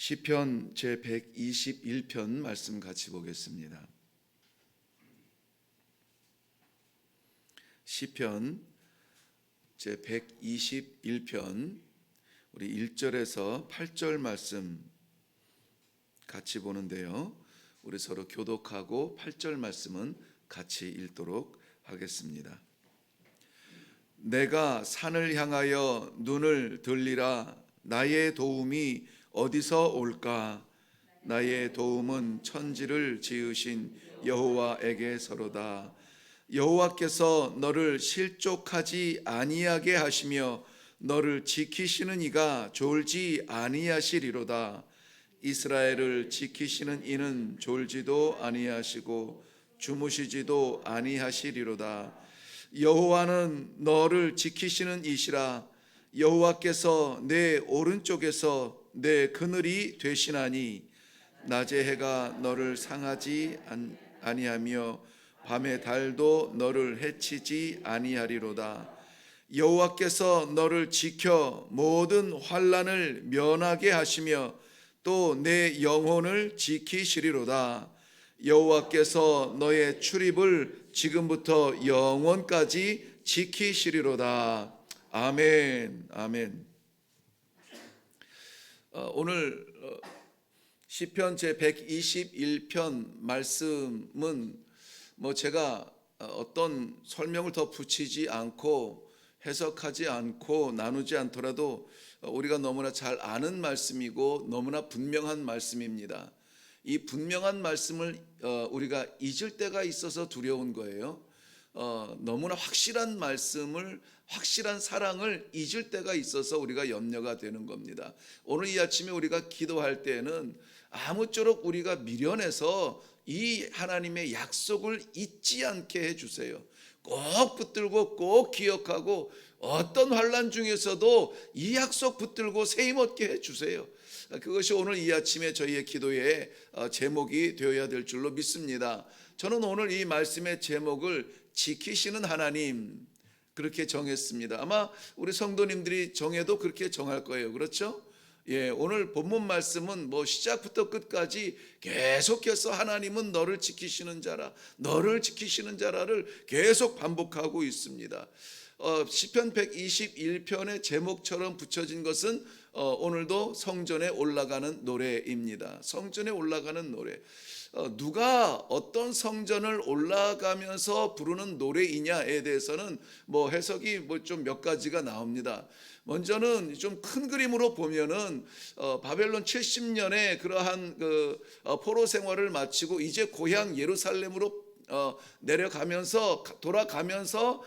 시편 제 121편 말씀 같이 보겠습니다. 시편 제 121편 우리 1절에서 8절 말씀 같이 보는데요. 우리 서로 교독하고 8절 말씀은 같이 읽도록 하겠습니다. 내가 산을 향하여 눈을 들리라. 나의 도움이 어디서 올까? 나의 도움은 천지를 지으신 여호와에게서로다. 여호와께서 너를 실족하지 아니하게 하시며 너를 지키시는 이가 졸지 아니하시리로다. 이스라엘을 지키시는 이는 졸지도 아니하시고 주무시지도 아니하시리로다. 여호와는 너를 지키시는 이시라. 여호와께서 내 오른쪽에서 내 그늘이 되시나니 낮의 해가 너를 상하지 아니하며 밤의 달도 너를 해치지 아니하리로다. 여호와께서 너를 지켜 모든 환난을 면하게 하시며 또 내 영혼을 지키시리로다. 여호와께서 너의 출입을 지금부터 영원까지 지키시리로다. 아멘. 아멘. 오늘 시편 제 121편 말씀은 제가 어떤 설명을 더 붙이지 않고 해석하지 않고 나누지 않더라도 우리가 너무나 잘 아는 말씀이고 너무나 분명한 말씀입니다. 이 분명한 말씀을 우리가 잊을 때가 있어서 두려운 거예요. 너무나 확실한 말씀을, 확실한 사랑을 잊을 때가 있어서 우리가 염려가 되는 겁니다. 오늘 이 아침에 우리가 기도할 때는 아무쪼록 우리가 미련해서 이 하나님의 약속을 잊지 않게 해주세요. 꼭 붙들고 꼭 기억하고 어떤 환난 중에서도 이 약속 붙들고 세임 얻게 해주세요. 그것이 오늘 이 아침에 저희의 기도의 제목이 되어야 될 줄로 믿습니다. 저는 오늘 이 말씀의 제목을 지키시는 하나님 그렇게 정했습니다. 아마 우리 성도님들이 정해도 그렇게 정할 거예요. 그렇죠? 예, 오늘 본문 말씀은 시작부터 끝까지 계속해서 하나님은 너를 지키시는 자라, 너를 지키시는 자라를 계속 반복하고 있습니다. 시편 121편의 제목처럼 붙여진 것은 오늘도 성전에 올라가는 노래입니다. 성전에 올라가는 노래. 누가 어떤 성전을 올라가면서 부르는 노래이냐에 대해서는 해석이 좀 몇 가지가 나옵니다. 먼저는 좀 큰 그림으로 보면은 바벨론 70년에 그러한 포로 생활을 마치고 이제 고향 예루살렘으로 내려가면서 돌아가면서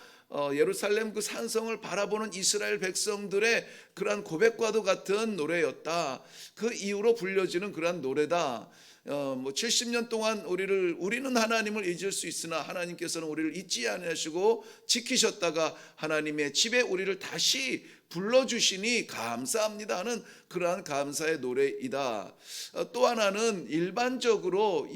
예루살렘 그 산성을 바라보는 이스라엘 백성들의 그러한 고백과도 같은 노래였다. 그 이후로 불려지는 그러한 노래다. 70년 동안 우리는 하나님을 잊을 수 있으나 하나님께서는 우리를 잊지 않으시고 지키셨다가 하나님의 집에 우리를 다시 불러주시니 감사합니다 하는 그러한 감사의 노래이다. 또 하나는 일반적으로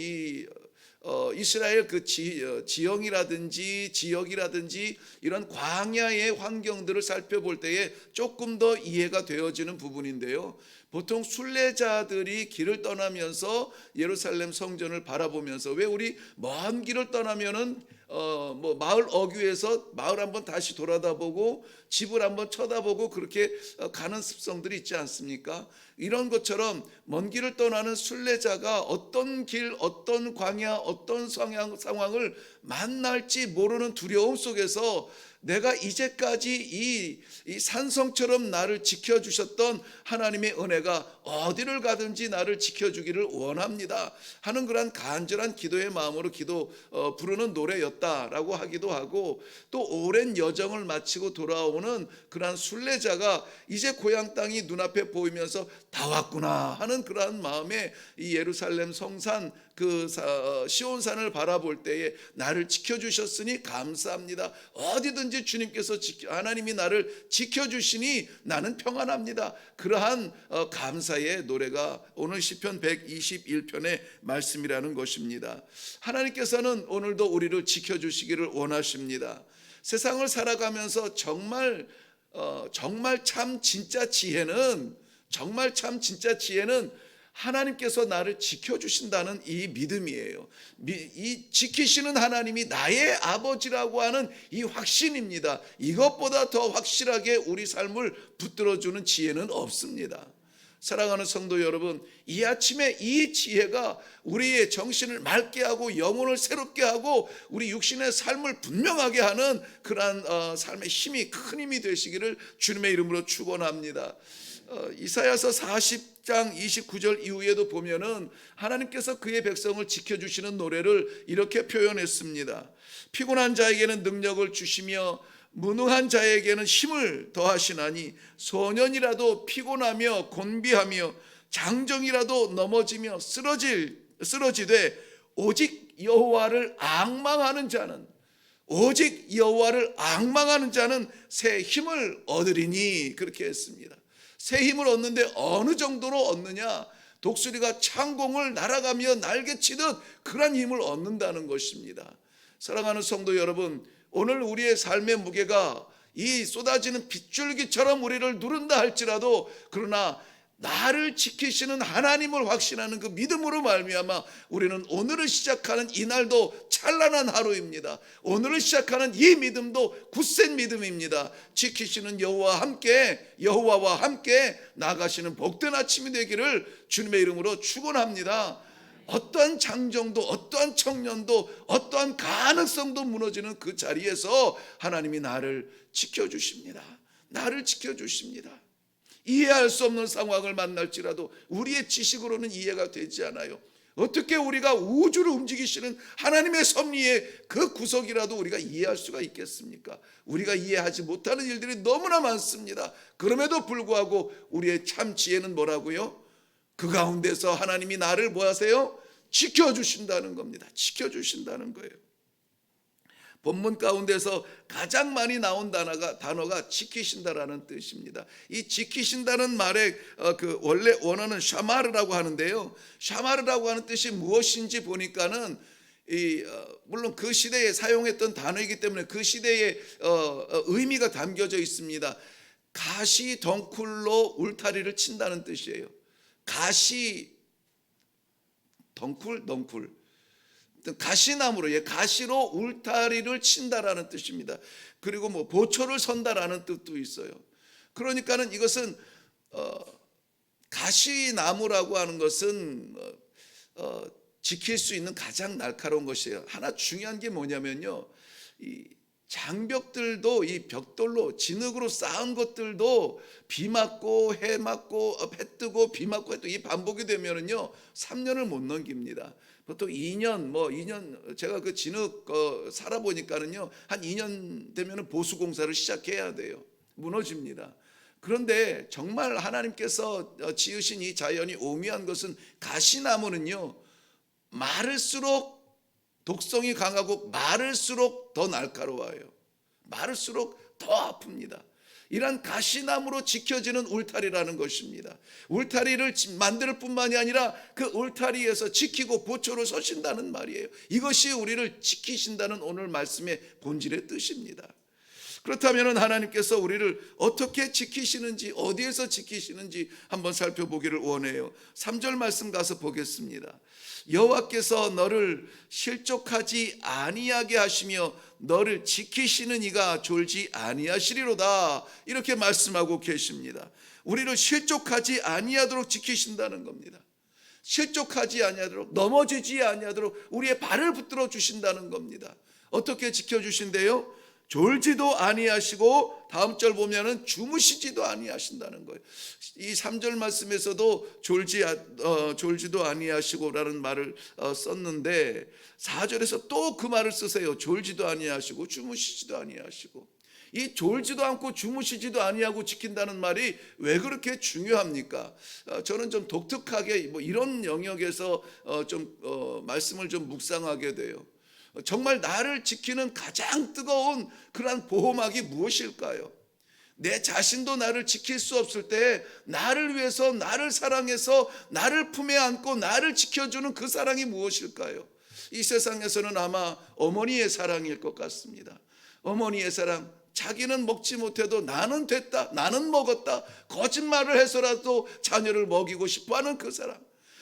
이스라엘 그 지형이라든지 지역이라든지 이런 광야의 환경들을 살펴볼 때에 조금 더 이해가 되어지는 부분인데요. 보통 순례자들이 길을 떠나면서 예루살렘 성전을 바라보면서 왜 우리 먼 길을 떠나면은 마을 어귀에서 마을 한번 다시 돌아다보고 집을 한번 쳐다보고 그렇게 가는 습성들이 있지 않습니까? 이런 것처럼 먼 길을 떠나는 순례자가 어떤 길, 어떤 광야, 어떤 상황을 만날지 모르는 두려움 속에서 내가 이제까지 이 산성처럼 나를 지켜주셨던 하나님의 은혜가 어디를 가든지 나를 지켜주기를 원합니다 하는 그런 간절한 기도의 마음으로 부르는 노래였다라고 하기도 하고, 또 오랜 여정을 마치고 돌아오는 그러한 순례자가 이제 고향 땅이 눈앞에 보이면서 다 왔구나 하는 그러한 마음에 이 예루살렘 성산 시온산을 바라볼 때에 나를 지켜주셨으니 감사합니다. 어디든지 주님께서 하나님이 나를 지켜주시니 나는 평안합니다. 그러한 감사의 노래가 오늘 시편 121편의 말씀이라는 것입니다. 하나님께서는 오늘도 우리를 지켜주시기를 원하십니다. 세상을 살아가면서 정말 참 진짜 지혜는 하나님께서 나를 지켜주신다는 이 믿음이에요. 이 지키시는 하나님이 나의 아버지라고 하는 이 확신입니다. 이것보다 더 확실하게 우리 삶을 붙들어주는 지혜는 없습니다. 사랑하는 성도 여러분, 이 아침에 이 지혜가 우리의 정신을 맑게 하고 영혼을 새롭게 하고 우리 육신의 삶을 분명하게 하는 그러한 삶의 힘이, 큰 힘이 되시기를 주님의 이름으로 축원합니다. 이사야서 40장 29절 이후에도 보면은 하나님께서 그의 백성을 지켜주시는 노래를 이렇게 표현했습니다. 피곤한 자에게는 능력을 주시며 무능한 자에게는 힘을 더하시나니 소년이라도 피곤하며 곤비하며 장정이라도 넘어지며 쓰러지되 오직 여호와를 앙망하는 자는 새 힘을 얻으리니, 그렇게 했습니다. 새 힘을 얻는데 어느 정도로 얻느냐? 독수리가 창공을 날아가며 날개치듯 그런 힘을 얻는다는 것입니다. 사랑하는 성도 여러분, 오늘 우리의 삶의 무게가 이 쏟아지는 빗줄기처럼 우리를 누른다 할지라도, 그러나 나를 지키시는 하나님을 확신하는 그 믿음으로 말미암아 우리는 오늘을 시작하는 이 날도 찬란한 하루입니다. 오늘을 시작하는 이 믿음도 굳센 믿음입니다. 지키시는 여호와와 함께 나가시는 복된 아침이 되기를 주님의 이름으로 축원합니다. 어떠한 장정도, 어떠한 청년도, 어떠한 가능성도 무너지는 그 자리에서 하나님이 나를 지켜주십니다. 이해할 수 없는 상황을 만날지라도 우리의 지식으로는 이해가 되지 않아요. 어떻게 우리가 우주를 움직이시는 하나님의 섭리의 그 구석이라도 우리가 이해할 수가 있겠습니까? 우리가 이해하지 못하는 일들이 너무나 많습니다. 그럼에도 불구하고 우리의 참 지혜는 뭐라고요? 그 가운데서 하나님이 나를 뭐 하세요? 지켜주신다는 겁니다. 지켜주신다는 거예요. 본문 가운데서 가장 많이 나온 단어가 지키신다라는 뜻입니다. 이 지키신다는 말의 그 원래 원어는 샤마르라고 하는데요. 샤마르라고 하는 뜻이 무엇인지 보니까는 물론 그 시대에 사용했던 단어이기 때문에 그 시대의 의미가 담겨져 있습니다. 가시 덩쿨로 울타리를 친다는 뜻이에요. 가시 덩쿨 가시나무로, 가시로 울타리를 친다라는 뜻입니다. 그리고 뭐 보초를 선다라는 뜻도 있어요. 그러니까는 이것은 가시나무라고 하는 것은 지킬 수 있는 가장 날카로운 것이에요. 하나 중요한 게 뭐냐면요, 이 장벽들도 이 벽돌로 진흙으로 쌓은 것들도 비 맞고 해 맞고 해 뜨고 비 맞고 해도 이 반복이 되면은요 3년을 못 넘깁니다. 보통 2년 제가 그 진흙 살아보니까는요 한 2년 되면은 보수 공사를 시작해야 돼요. 무너집니다. 그런데 정말 하나님께서 지으신 이 자연이 오묘한 것은 가시나무는요 마를수록 독성이 강하고 마를수록 더 날카로워요. 마를수록 더 아픕니다. 이런 가시나무로 지켜지는 울타리라는 것입니다. 울타리를 만들 뿐만이 아니라 그 울타리에서 지키고 보초로 서신다는 말이에요. 이것이 우리를 지키신다는 오늘 말씀의 본질의 뜻입니다. 그렇다면 하나님께서 우리를 어떻게 지키시는지, 어디에서 지키시는지 한번 살펴보기를 원해요. 3절 말씀 가서 보겠습니다. 여호와께서 너를 실족하지 아니하게 하시며 너를 지키시는 이가 졸지 아니하시리로다, 이렇게 말씀하고 계십니다. 우리를 실족하지 아니하도록 지키신다는 겁니다. 실족하지 아니하도록, 넘어지지 아니하도록 우리의 발을 붙들어 주신다는 겁니다. 어떻게 지켜주신대요? 졸지도 아니하시고, 다음 절 보면은 주무시지도 아니하신다는 거예요. 이 3절 말씀에서도 졸지도 아니하시고라는 말을 썼는데 4절에서 또 그 말을 쓰세요. 졸지도 아니하시고 주무시지도 아니하시고. 이 졸지도 않고 주무시지도 아니하고 지킨다는 말이 왜 그렇게 중요합니까? 저는 좀 독특하게 뭐 이런 영역에서 말씀을 좀 묵상하게 돼요. 정말 나를 지키는 가장 뜨거운 그러한 보호막이 무엇일까요? 내 자신도 나를 지킬 수 없을 때 나를 위해서, 나를 사랑해서 나를 품에 안고 나를 지켜주는 그 사랑이 무엇일까요? 이 세상에서는 아마 어머니의 사랑일 것 같습니다. 어머니의 사랑, 자기는 먹지 못해도 나는 됐다, 나는 먹었다, 거짓말을 해서라도 자녀를 먹이고 싶어하는 그 사랑.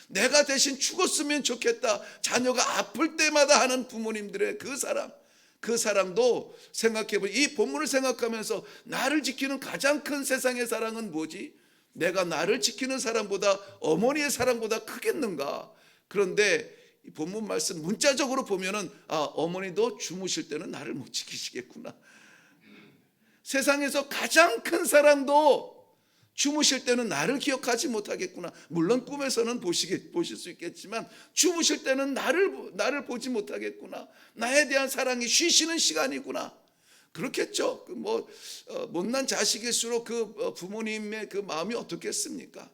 내가 대신 죽었으면 좋겠다, 자녀가 아플 때마다 하는 부모님들의 그 사랑도 생각해보니, 이 본문을 생각하면서 나를 지키는 가장 큰 세상의 사랑은 뭐지? 내가 나를 지키는 사랑보다, 어머니의 사랑보다 크겠는가? 그런데 이 본문 말씀 문자적으로 보면은 어머니도 주무실 때는 나를 못 지키시겠구나. 세상에서 가장 큰 사랑도 주무실 때는 나를 기억하지 못하겠구나. 물론 꿈에서는 보실 수 있겠지만 주무실 때는 나를 보지 못하겠구나. 나에 대한 사랑이 쉬시는 시간이구나. 그렇겠죠. 못난 자식일수록 부모님의 그 마음이 어떻겠습니까?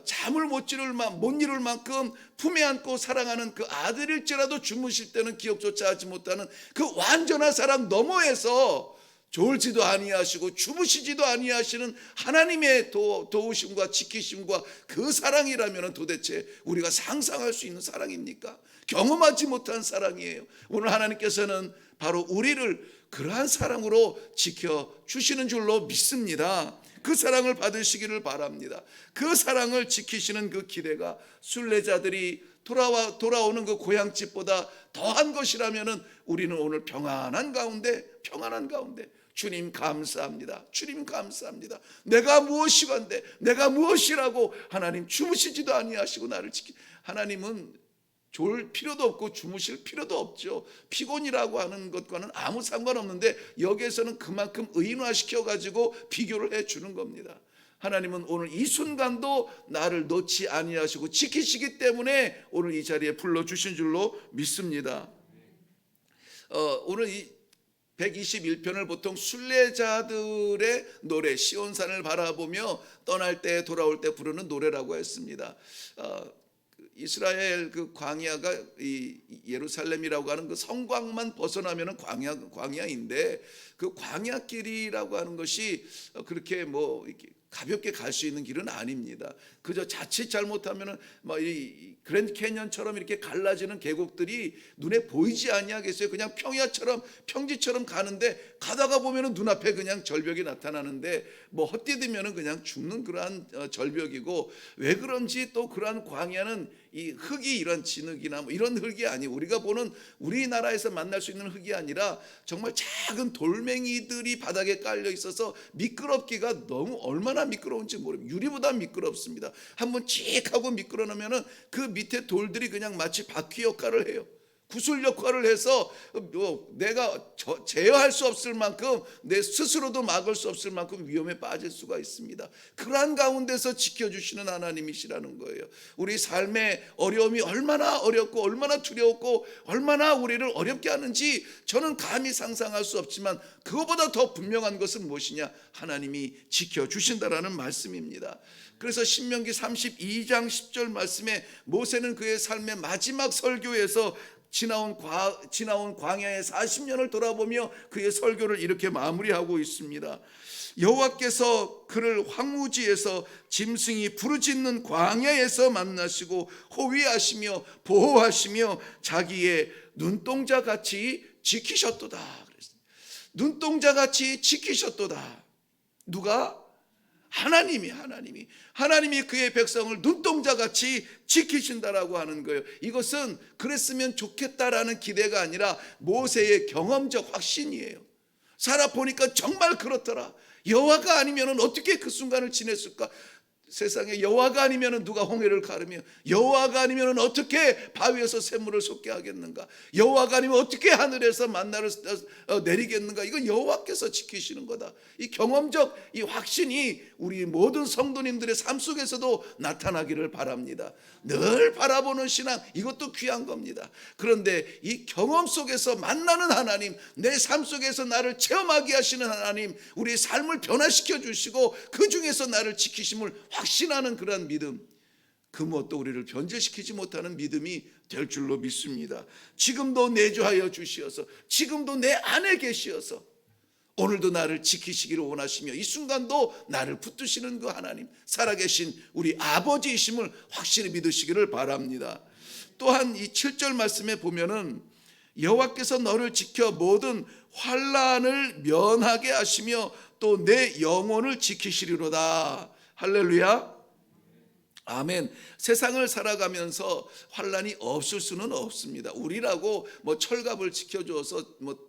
잠을 못 이룰 만큼 품에 안고 사랑하는 그 아들일지라도 주무실 때는 기억조차 하지 못하는 그 완전한 사랑 너머에서 졸지도 아니하시고 주무시지도 아니하시는 하나님의 도우심과 지키심과 그 사랑이라면 도대체 우리가 상상할 수 있는 사랑입니까? 경험하지 못한 사랑이에요. 오늘 하나님께서는 바로 우리를 그러한 사랑으로 지켜주시는 줄로 믿습니다. 그 사랑을 받으시기를 바랍니다. 그 사랑을 지키시는 그 기대가 순례자들이 돌아오는 그 고향집보다 더한 것이라면 우리는 오늘 평안한 가운데 주님 감사합니다. 주님 감사합니다. 내가 무엇이건데, 내가 무엇이라고 하나님 주무시지도 아니하시고 나를 하나님은 졸 필요도 없고 주무실 필요도 없죠. 피곤이라고 하는 것과는 아무 상관없는데 여기에서는 그만큼 의인화시켜 가지고 비교를 해 주는 겁니다. 하나님은 오늘 이 순간도 나를 놓지 아니하시고 지키시기 때문에 오늘 이 자리에 불러주신 줄로 믿습니다. 오늘 이 121편을 보통 순례자들의 노래, 시온산을 바라보며 떠날 때 돌아올 때 부르는 노래라고 했습니다. 이스라엘 그 광야가 이 예루살렘이라고 하는 그 성곽만 벗어나면은 광야인데, 그 광야길이라고 하는 것이 그렇게 이렇게 가볍게 갈 수 있는 길은 아닙니다. 그저 자칫 잘못하면은 이 그랜드 캐년처럼 이렇게 갈라지는 계곡들이 눈에 보이지 아니하겠어요. 그냥 평지처럼 가는데 가다가 보면은 눈앞에 그냥 절벽이 나타나는데 헛디디면은 그냥 죽는 그러한 절벽이고, 왜 그런지 또 그러한 광야는 이 흙이 이런 진흙이나 이런 흙이 아니고, 우리가 보는 우리나라에서 만날 수 있는 흙이 아니라 정말 작은 돌멩이들이 바닥에 깔려 있어서 미끄럽기가 너무 얼마나 미끄러운지 모릅니다. 유리보다 미끄럽습니다. 한번 칙 하고 미끄러 놓으면은 그 밑에 돌들이 그냥 마치 바퀴 역할을 해요. 구슬 역할을 해서 내가 제어할 수 없을 만큼, 내 스스로도 막을 수 없을 만큼 위험에 빠질 수가 있습니다. 그러한 가운데서 지켜주시는 하나님이시라는 거예요. 우리 삶의 어려움이 얼마나 어렵고 얼마나 두렵고 얼마나 우리를 어렵게 하는지 저는 감히 상상할 수 없지만, 그거보다 더 분명한 것은 무엇이냐? 하나님이 지켜주신다라는 말씀입니다. 그래서 신명기 32장 10절 말씀에 모세는 그의 삶의 마지막 설교에서 지나온 광야의 40년을 돌아보며 그의 설교를 이렇게 마무리하고 있습니다. 여호와께서 그를 황무지에서 짐승이 부르짖는 광야에서 만나시고 호위하시며 보호하시며 자기의 눈동자같이 지키셨도다. 그랬습니다. 눈동자같이 지키셨도다. 누가? 하나님이 그의 백성을 눈동자같이 지키신다라고 하는 거예요. 이것은 그랬으면 좋겠다라는 기대가 아니라 모세의 경험적 확신이에요. 살아보니까 정말 그렇더라. 여호와가 아니면 어떻게 그 순간을 지냈을까? 세상에 여호와가 아니면 누가 홍해를 가르며, 여호와가 아니면 어떻게 바위에서 샘물을 솟게 하겠는가? 여호와가 아니면 어떻게 하늘에서 만나를 내리겠는가? 이건 여호와께서 지키시는 거다. 이 경험적 이 확신이 우리 모든 성도님들의 삶 속에서도 나타나기를 바랍니다. 늘 바라보는 신앙, 이것도 귀한 겁니다. 그런데 이 경험 속에서 만나는 하나님, 내 삶 속에서 나를 체험하게 하시는 하나님, 우리의 삶을 변화시켜 주시고 그 중에서 나를 지키심을 확신하는 그러한 믿음, 그 무엇도 우리를 변제시키지 못하는 믿음이 될 줄로 믿습니다. 지금도 내주하여 주시어서, 지금도 내 안에 계시어서 오늘도 나를 지키시기를 원하시며 이 순간도 나를 붙드시는 그 하나님, 살아계신 우리 아버지이심을 확실히 믿으시기를 바랍니다. 또한 이 7절 말씀에 보면은 여호와께서 너를 지켜 모든 환난을 면하게 하시며 또 내 영혼을 지키시리로다. 할렐루야. 아멘. 세상을 살아가면서 환란이 없을 수는 없습니다. 우리라고 뭐 철갑을 지켜줘서 뭐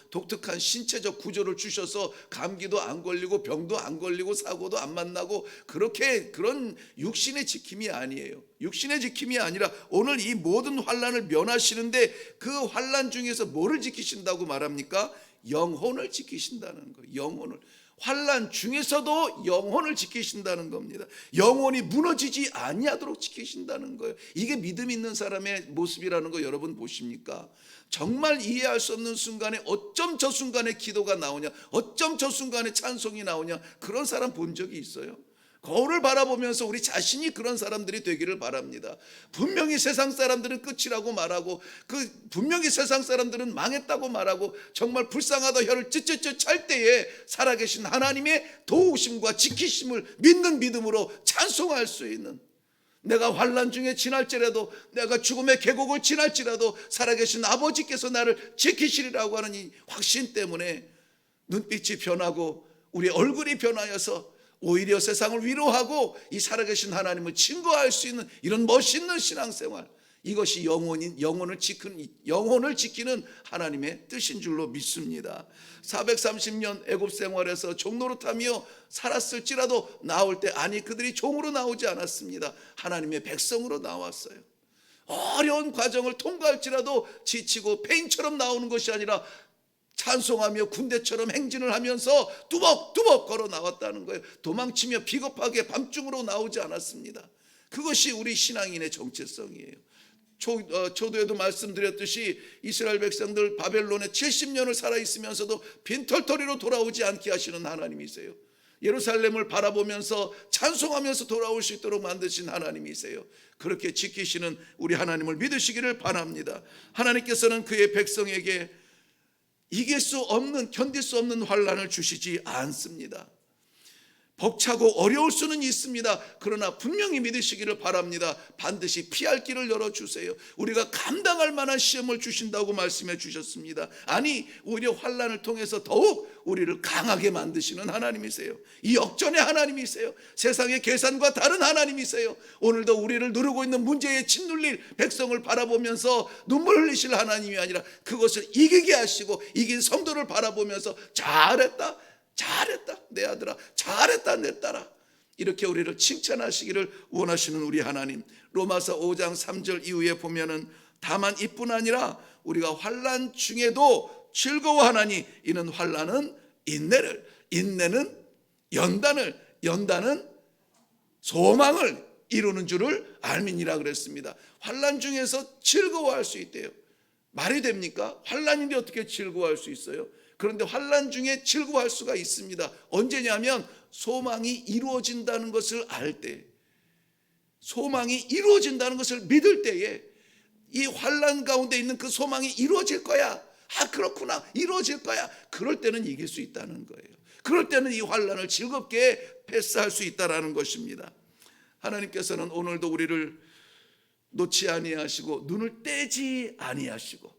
독특한 신체적 구조를 주셔서 감기도 안 걸리고 병도 안 걸리고 사고도 안 만나고 그런 육신의 지킴이 아니에요. 육신의 지킴이 아니라 오늘 이 모든 환란을 면하시는데 그 환란 중에서 뭐를 지키신다고 말합니까? 영혼을 지키신다는 거예요. 영혼을. 환란 중에서도 영혼을 지키신다는 겁니다. 영혼이 무너지지 아니하도록 지키신다는 거예요. 이게 믿음 있는 사람의 모습이라는 거 여러분 보십니까? 정말 이해할 수 없는 순간에 어쩜 저 순간에 기도가 나오냐, 어쩜 저 순간에 찬송이 나오냐, 그런 사람 본 적이 있어요? 거울을 바라보면서 우리 자신이 그런 사람들이 되기를 바랍니다. 분명히 세상 사람들은 끝이라고 말하고, 분명히 세상 사람들은 망했다고 말하고, 정말 불쌍하다 혀를 쯧쯧쯧 찰 때에 살아계신 하나님의 도우심과 지키심을 믿는 믿음으로 찬송할 수 있는, 내가 환난 중에 지날지라도, 내가 죽음의 계곡을 지날지라도 살아계신 아버지께서 나를 지키시리라고 하는 이 확신 때문에 눈빛이 변하고 우리 얼굴이 변하여서 오히려 세상을 위로하고 이 살아계신 하나님을 증거할 수 있는 이런 멋있는 신앙생활, 이것이 영혼을 지키는 하나님의 뜻인 줄로 믿습니다. 430년 애굽 생활에서 종노릇하며 살았을지라도 나올 때, 아니 그들이 종으로 나오지 않았습니다. 하나님의 백성으로 나왔어요. 어려운 과정을 통과할지라도 지치고 페인처럼 나오는 것이 아니라 찬송하며 군대처럼 행진을 하면서 뚜벅뚜벅 걸어 나왔다는 거예요. 도망치며 비겁하게 밤중으로 나오지 않았습니다. 그것이 우리 신앙인의 정체성이에요. 초도에도 말씀드렸듯이 이스라엘 백성들 바벨론에 70년을 살아있으면서도 빈털터리로 돌아오지 않게 하시는 하나님이세요. 예루살렘을 바라보면서 찬송하면서 돌아올 수 있도록 만드신 하나님이세요. 그렇게 지키시는 우리 하나님을 믿으시기를 바랍니다. 하나님께서는 그의 백성에게 이길 수 없는, 견딜 수 없는 환난을 주시지 않습니다. 벅차고 어려울 수는 있습니다. 그러나 분명히 믿으시기를 바랍니다. 반드시 피할 길을 열어주세요. 우리가 감당할 만한 시험을 주신다고 말씀해 주셨습니다. 아니, 오히려 환난을 통해서 더욱 우리를 강하게 만드시는 하나님이세요. 이 역전의 하나님이세요. 세상의 계산과 다른 하나님이세요. 오늘도 우리를 누르고 있는 문제에 짓눌릴 백성을 바라보면서 눈물 흘리실 하나님이 아니라 그것을 이기게 하시고 이긴 성도를 바라보면서 잘했다 내 아들아, 잘했다 내 딸아, 이렇게 우리를 칭찬하시기를 원하시는 우리 하나님. 로마서 5장 3절 이후에 보면은 다만 이뿐 아니라 우리가 환난 중에도 즐거워하나니 이는 환난은 인내를, 인내는 연단은 소망을 이루는 줄을 알미니라 그랬습니다. 환난 중에서 즐거워할 수 있대요. 말이 됩니까? 환난인데 어떻게 즐거워할 수 있어요? 그런데 환난 중에 즐거워할 수가 있습니다. 언제냐면 소망이 이루어진다는 것을 알 때, 소망이 이루어진다는 것을 믿을 때에 이 환난 가운데 있는 그 소망이 이루어질 거야. 아, 그렇구나, 이루어질 거야. 그럴 때는 이길 수 있다는 거예요. 그럴 때는 이 환난을 즐겁게 패스할 수 있다는 것입니다. 하나님께서는 오늘도 우리를 놓지 아니하시고 눈을 떼지 아니하시고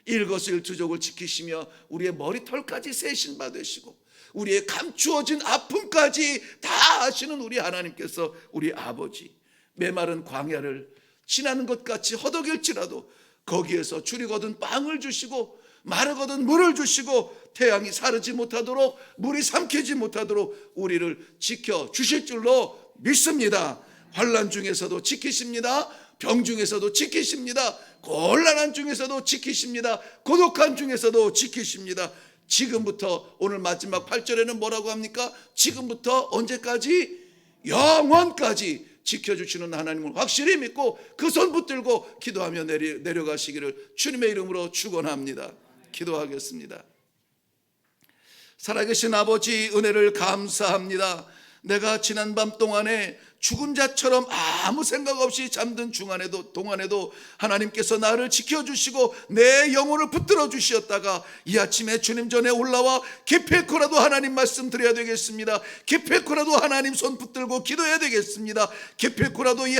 일거수일투족을 지키시며 우리의 머리털까지 세신 바 되시고 우리의 감추어진 아픔까지 다 아시는 우리 하나님께서, 우리 아버지, 메마른 광야를 지나는 것 같이 허덕일지라도 거기에서 줄이거든 빵을 주시고 마르거든 물을 주시고 태양이 사르지 못하도록 물이 삼키지 못하도록 우리를 지켜주실 줄로 믿습니다. 환난 중에서도 지키십니다. 병 중에서도 지키십니다. 곤란한 중에서도 지키십니다. 고독한 중에서도 지키십니다. 지금부터, 오늘 마지막 8절에는 뭐라고 합니까? 지금부터 언제까지? 영원까지 지켜주시는 하나님을 확실히 믿고 그 손 붙들고 기도하며 내려가시기를 주님의 이름으로 축원합니다. 기도하겠습니다. 살아계신 아버지, 은혜를 감사합니다. 내가 지난밤 동안에 죽은 자처럼 아무 생각 없이 잠든 동안에도 하나님께서 나를 지켜주시고 내 영혼을 붙들어 주셨다가 이 아침에 주님 전에 올라와 기필코라도 하나님 말씀 드려야 되겠습니다. 기필코라도 하나님 손 붙들고 기도해야 되겠습니다. 기필코라도 이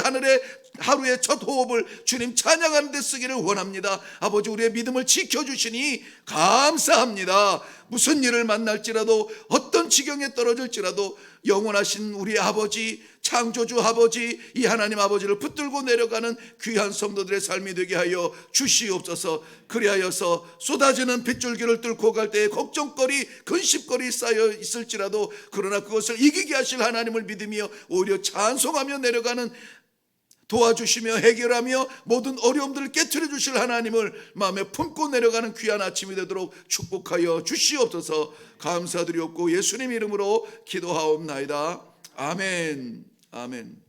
하루의 첫 호흡을 주님 찬양하는 데 쓰기를 원합니다. 아버지, 우리의 믿음을 지켜주시니 감사합니다. 무슨 일을 만날지라도 어떤 지경에 떨어질지라도 영원하신 우리 아버지, 창조주 아버지, 이 하나님 아버지를 붙들고 내려가는 귀한 성도들의 삶이 되게 하여 주시옵소서. 그리하여서 쏟아지는 빗줄기를 뚫고 갈 때에 걱정거리, 근심거리 쌓여 있을지라도 그러나 그것을 이기게 하실 하나님을 믿으며 오히려 찬송하며 내려가는, 도와주시며 해결하며 모든 어려움들을 깨트려 주실 하나님을 마음에 품고 내려가는 귀한 아침이 되도록 축복하여 주시옵소서. 감사드리옵고 예수님 이름으로 기도하옵나이다. 아멘. 아멘.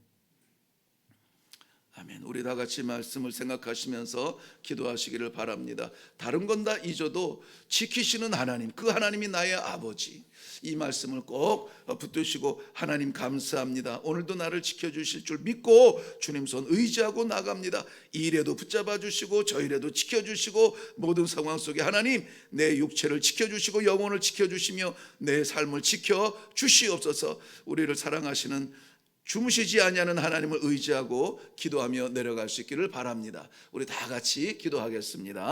아멘. 우리 다 같이 말씀을 생각하시면서 기도하시기를 바랍니다. 다른 건 다 잊어도 지키시는 하나님, 그 하나님이 나의 아버지, 이 말씀을 꼭 붙드시고, 하나님 감사합니다. 오늘도 나를 지켜주실 줄 믿고 주님 손 의지하고 나갑니다. 이 일에도 붙잡아 주시고 저 일에도 지켜주시고 모든 상황 속에 하나님 내 육체를 지켜주시고 영혼을 지켜주시며 내 삶을 지켜주시옵소서. 우리를 사랑하시는 주무시지 아니하는 하나님을 의지하고 기도하며 내려갈 수 있기를 바랍니다. 우리 다 같이 기도하겠습니다.